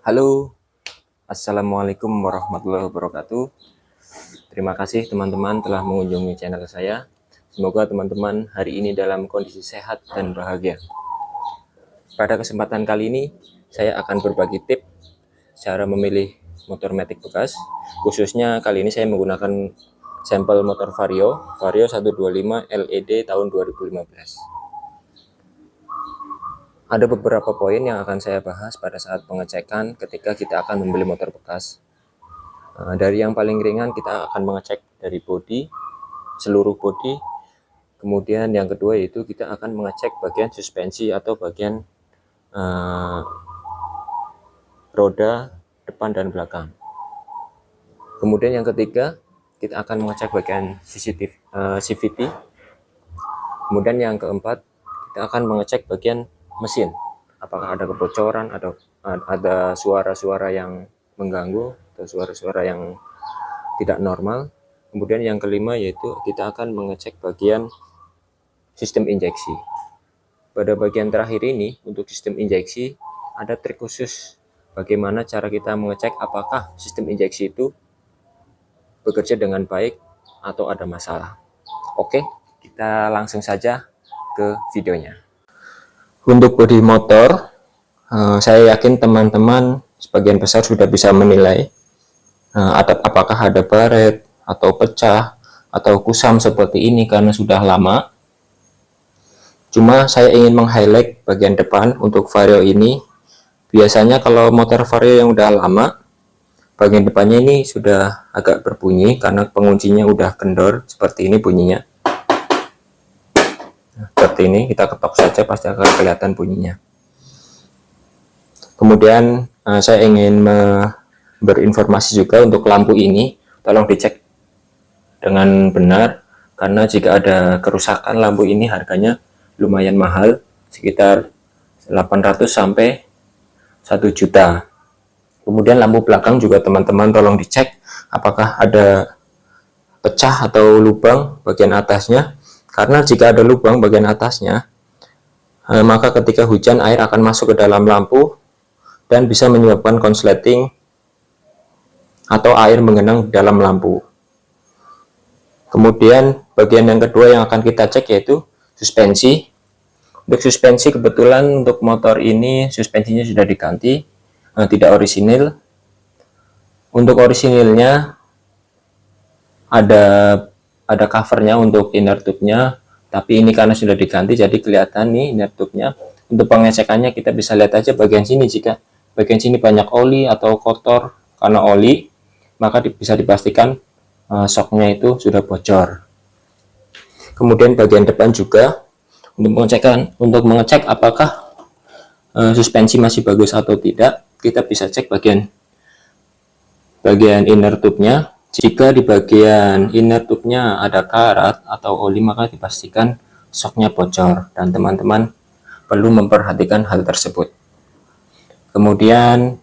Halo, Assalamualaikum warahmatullahi wabarakatuh. Terima kasih teman-teman telah mengunjungi channel saya. Semoga teman-teman hari ini dalam kondisi sehat dan bahagia. Pada kesempatan kali ini, saya akan berbagi tips cara memilih motor matic bekas. Khususnya kali ini saya menggunakan sampel motor Vario 125 LED tahun 2015. Ada beberapa poin yang akan saya bahas pada saat pengecekan ketika kita akan membeli motor bekas. Dari yang paling ringan kita akan mengecek dari bodi, seluruh bodi. Kemudian yang kedua yaitu kita akan mengecek bagian suspensi atau bagian roda depan dan belakang. Kemudian yang ketiga kita akan mengecek bagian CVT. Kemudian yang keempat kita akan mengecek bagian mesin, apakah ada kebocoran, ada suara-suara yang mengganggu atau suara-suara yang tidak normal. Kemudian yang kelima yaitu kita akan mengecek bagian sistem injeksi. Pada bagian terakhir ini untuk sistem injeksi ada trik khusus bagaimana cara kita mengecek apakah sistem injeksi itu bekerja dengan baik atau ada masalah. Oke, kita langsung saja ke videonya. Untuk bodi motor, saya yakin teman-teman sebagian besar sudah bisa menilai apakah ada baret atau pecah atau kusam seperti ini karena sudah lama. Cuma saya ingin meng-highlight bagian depan untuk Vario ini. Biasanya kalau motor Vario yang udah lama, bagian depannya ini sudah agak berbunyi karena penguncinya udah kendor seperti ini bunyinya. Seperti ini, kita ketok saja pasti akan kelihatan bunyinya. Kemudian saya ingin berinformasi juga untuk lampu ini, tolong dicek dengan benar karena jika ada kerusakan lampu ini harganya lumayan mahal, sekitar 800 sampai 1 juta. Kemudian lampu belakang juga teman-teman tolong dicek apakah ada pecah atau lubang bagian atasnya. Karena jika ada lubang bagian atasnya, maka ketika hujan air akan masuk ke dalam lampu dan bisa menyebabkan konsleting atau air mengenang di dalam lampu. Kemudian bagian yang kedua yang akan kita cek yaitu suspensi. Untuk suspensi kebetulan untuk motor ini suspensinya sudah diganti, tidak orisinil. Untuk orisinilnya ada covernya untuk inner tube-nya, tapi ini karena sudah diganti jadi kelihatan nih inner tube-nya. Untuk pengecekannya kita bisa lihat aja bagian sini, jika bagian sini banyak oli atau kotor karena oli, maka bisa dipastikan shocknya itu sudah bocor. Kemudian bagian depan juga untuk mengecek apakah suspensi masih bagus atau tidak, kita bisa cek bagian inner tube-nya. Jika di bagian inner tube-nya ada karat atau oli, maka dipastikan shocknya bocor dan teman-teman perlu memperhatikan hal tersebut. Kemudian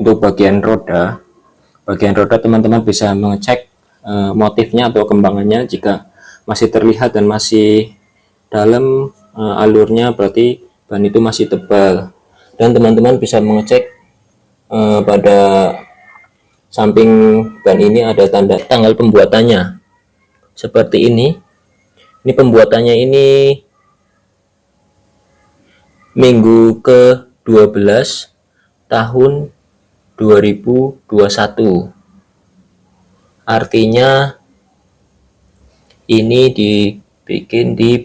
untuk bagian roda teman-teman bisa mengecek motifnya atau kembangannya. Jika masih terlihat dan masih dalam alurnya, berarti ban itu masih tebal. Dan teman-teman bisa mengecek pada samping ban ini ada tanggal pembuatannya seperti ini. Ini pembuatannya ini minggu ke-12 tahun 2021. Artinya ini dibikin di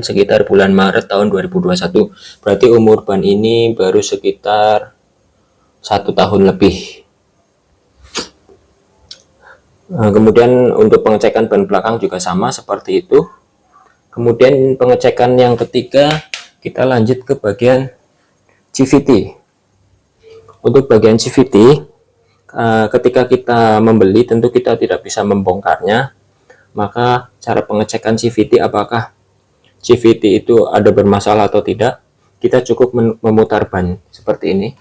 sekitar bulan Maret tahun 2021. Berarti umur ban ini baru sekitar 1 tahun lebih. Kemudian untuk pengecekan ban belakang juga sama seperti itu. Kemudian pengecekan yang ketiga kita lanjut ke bagian CVT. Untuk bagian CVT, ketika kita membeli tentu kita tidak bisa membongkarnya, maka cara pengecekan CVT apakah CVT itu ada bermasalah atau tidak, kita cukup memutar ban seperti ini.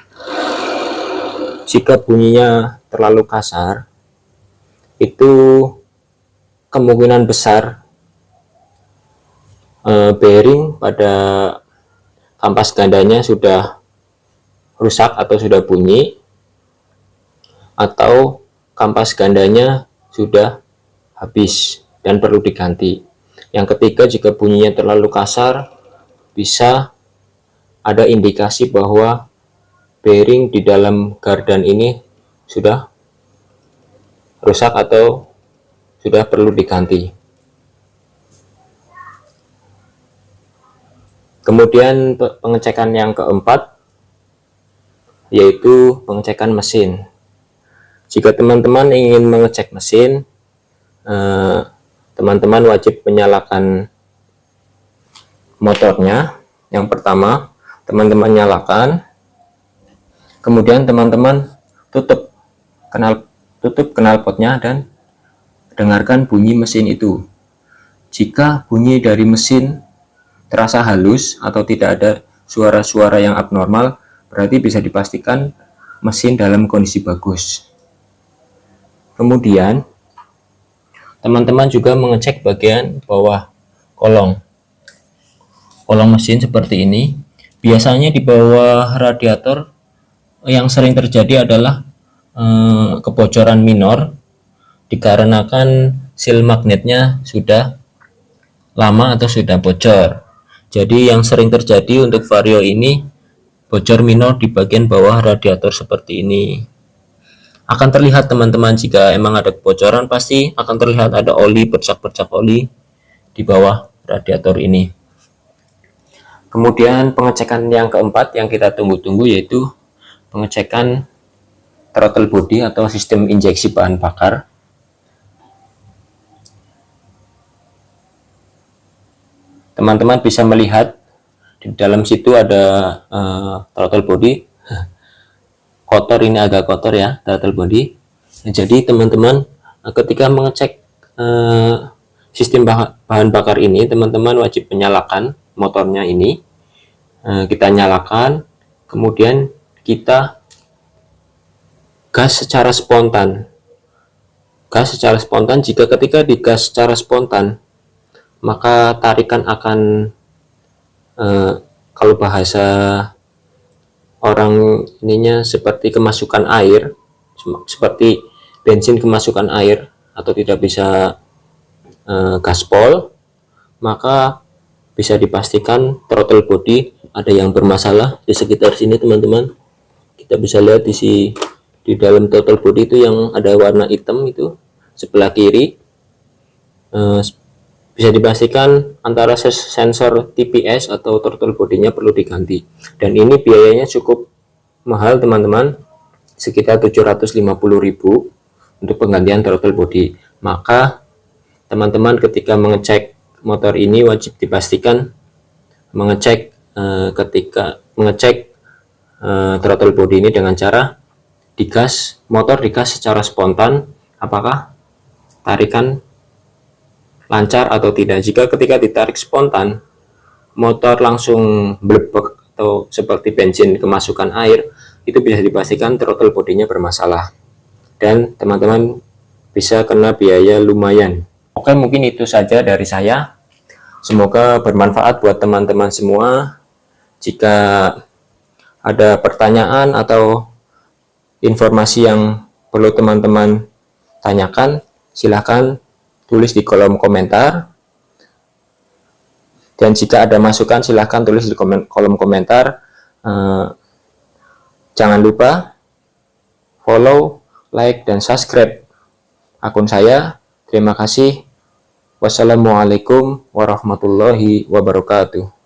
Jika bunyinya terlalu kasar, itu kemungkinan besar bearing pada kampas gandanya sudah rusak atau sudah bunyi. atau kampas gandanya sudah habis dan perlu diganti. Yang ketiga, jika bunyinya terlalu kasar, bisa ada indikasi bahwa bearing di dalam gardan ini sudah rusak atau sudah perlu diganti. Kemudian pengecekan yang keempat yaitu pengecekan mesin. Jika teman-teman ingin mengecek mesin, teman-teman wajib menyalakan motornya. Yang pertama, teman-teman nyalakan, kemudian teman-teman tutup knalpotnya dan dengarkan bunyi mesin itu. Jika bunyi dari mesin terasa halus atau tidak ada suara-suara yang abnormal, berarti bisa dipastikan mesin dalam kondisi bagus. Kemudian teman-teman juga mengecek bagian bawah kolong mesin seperti ini. Biasanya di bawah radiator yang sering terjadi adalah kebocoran minor dikarenakan seal magnetnya sudah lama atau sudah bocor. Jadi yang sering terjadi untuk Vario ini bocor minor di bagian bawah radiator seperti ini. Akan terlihat teman-teman, jika emang ada kebocoran pasti akan terlihat ada oli, bercak-bercak oli di bawah radiator ini. Kemudian pengecekan yang keempat yang kita tunggu-tunggu yaitu pengecekan throttle body atau sistem injeksi bahan bakar. Teman-teman bisa melihat di dalam situ ada throttle body. Kotor, ini agak kotor ya throttle body. Jadi teman-teman ketika mengecek sistem bahan bakar ini, teman-teman wajib menyalakan motornya ini. Kita nyalakan, kemudian kita gas secara spontan. Jika ketika digas secara spontan, maka tarikan akan kalau bahasa orang ininya seperti kemasukan air, seperti bensin kemasukan air atau tidak bisa gaspol, maka bisa dipastikan throttle body ada yang bermasalah di sekitar sini. Teman-teman, kita bisa lihat di dalam throttle body itu yang ada warna hitam itu sebelah kiri. Bisa dipastikan antara sensor TPS atau throttle body-nya perlu diganti, dan ini biayanya cukup mahal teman-teman, sekitar 750.000 untuk penggantian throttle body. Maka teman-teman ketika mengecek motor ini wajib dipastikan mengecek throttle body ini dengan cara motor digas secara spontan, apakah tarikan lancar atau tidak. Jika ketika ditarik spontan motor langsung blebek atau seperti bensin kemasukan air, itu bisa dipastikan throttle body-nya bermasalah dan teman-teman bisa kena biaya lumayan. Oke, mungkin itu saja dari saya. Semoga bermanfaat buat teman-teman semua. Jika ada pertanyaan atau informasi yang perlu teman-teman tanyakan, silahkan tulis di kolom komentar, dan jika ada masukan silahkan tulis di kolom komentar. Jangan lupa follow, like, dan subscribe akun saya. Terima kasih. Wassalamualaikum warahmatullahi wabarakatuh.